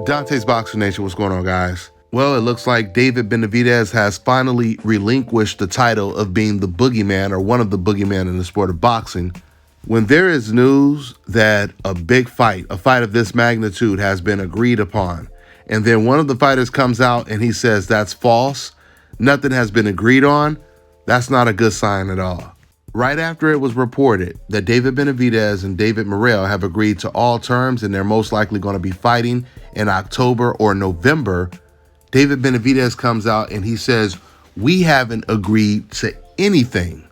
Dante's Boxing Nation, what's going on, guys? Well, it looks like David Benavidez has finally relinquished the title of being the boogeyman, or one of the boogeymen in the sport of boxing. When there is news that a big fight, a fight of this magnitude, has been agreed upon, and then one of the fighters comes out and he says that's false, nothing has been agreed on, that's not a good sign at all. Right after it was reported that David Benavidez and David Morrell have agreed to all terms and they're most likely going to be fighting in October or November, David Benavidez comes out and he says, we haven't agreed to anything.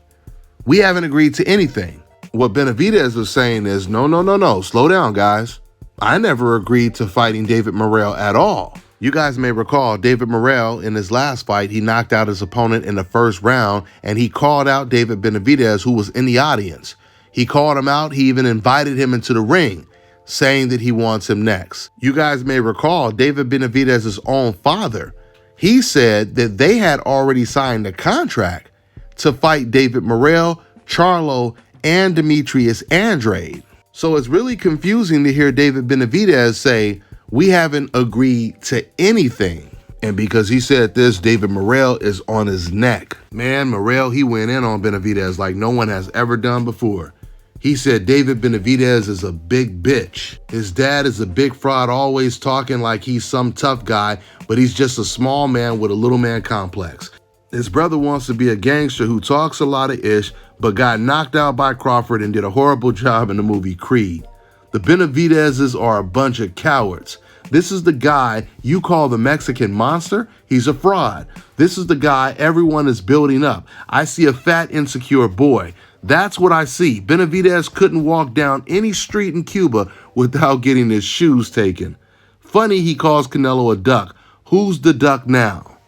We haven't agreed to anything. What Benavidez was saying is, no, slow down, guys. I never agreed to fighting David Morrell at all. You guys may recall David Morrell in his last fight, he knocked out his opponent in the first round and he called out David Benavidez, who was in the audience. He called him out. He even invited him into the ring, saying that he wants him next. You guys may recall David Benavidez's own father. He said that they had already signed a contract to fight David Morrell, Charlo, and Demetrius Andrade. So it's really confusing to hear David Benavidez say, we haven't agreed to anything. And because he said this, David Morrell is on his neck. Man, Morrell, he went in on Benavidez like no one has ever done before. He said David Benavidez is a big bitch. His dad is a big fraud, always talking like he's some tough guy, but he's just a small man with a little man complex. His brother wants to be a gangster who talks a lot of ish, but got knocked out by Crawford and did a horrible job in the movie Creed. The Benavidezes are a bunch of cowards. This is the guy you call the Mexican monster. He's a fraud. This is the guy everyone is building up. I see a fat, insecure boy. That's what I see. Benavidez couldn't walk down any street in Cuba without getting his shoes taken. Funny he calls Canelo a duck. Who's the duck now?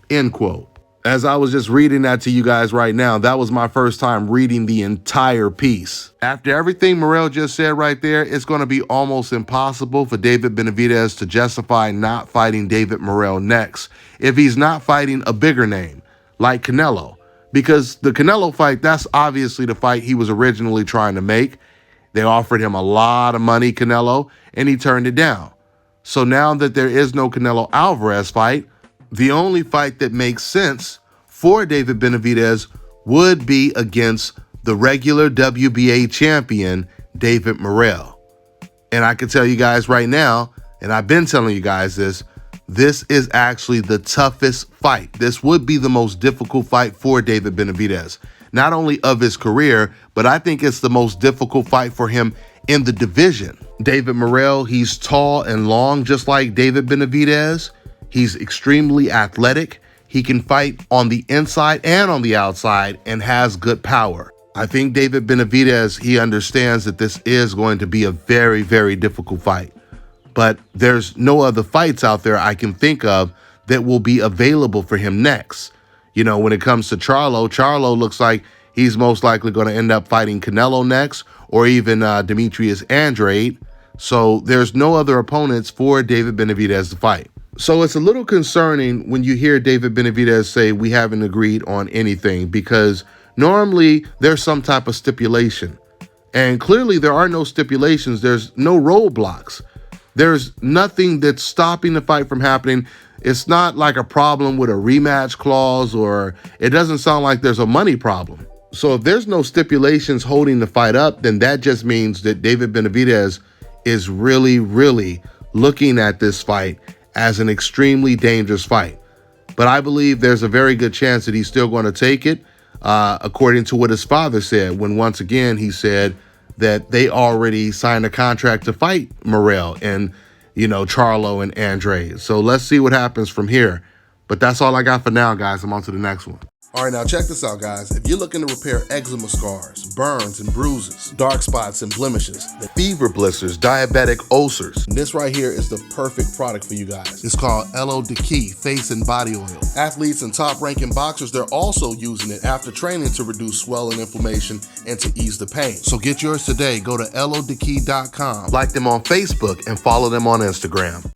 End quote. As I was just reading that to you guys right now, that was my first time reading the entire piece. After everything Morrell just said right there, it's going to be almost impossible for David Benavidez to justify not fighting David Morrell next if he's not fighting a bigger name like Canelo. Because the Canelo fight, that's obviously the fight he was originally trying to make. They offered him a lot of money, Canelo, and he turned it down. So now that there is no Canelo Alvarez fight, the only fight that makes sense for David Benavidez would be against the regular WBA champion, David Morrell. And I can tell you guys right now, and I've been telling you guys this is actually the toughest fight. This would be the most difficult fight for David Benavidez, not only of his career, but I think it's the most difficult fight for him in the division. David Morrell, he's tall and long, just like David Benavidez. He's extremely athletic. He can fight on the inside and on the outside and has good power. I think David Benavidez, he understands that this is going to be a very, very difficult fight. But there's no other fights out there I can think of that will be available for him next. You know, when it comes to Charlo looks like he's most likely going to end up fighting Canelo next, or even Demetrius Andrade. So there's no other opponents for David Benavidez to fight. So it's a little concerning when you hear David Benavidez say we haven't agreed on anything, because normally there's some type of stipulation. And clearly there are no stipulations. There's no roadblocks. There's nothing that's stopping the fight from happening. It's not like a problem with a rematch clause, or it doesn't sound like there's a money problem. So if there's no stipulations holding the fight up, then that just means that David Benavidez is really, really looking at this fight as an extremely dangerous fight. But I believe there's a very good chance that he's still going to take it, according to what his father said, when once again he said that they already signed a contract to fight Morrell and, Charlo and Andrade. So let's see what happens from here. But that's all I got for now, guys. I'm on to the next one. All right, now check this out, guys. If you're looking to repair eczema scars, burns and bruises, dark spots and blemishes, fever blisters, diabetic ulcers, this right here is the perfect product for you guys. It's called LO Key Face and Body Oil. Athletes and top-ranking boxers, they're also using it after training to reduce swelling, inflammation, and to ease the pain. So get yours today. Go to LODkey.com, like them on Facebook, and follow them on Instagram.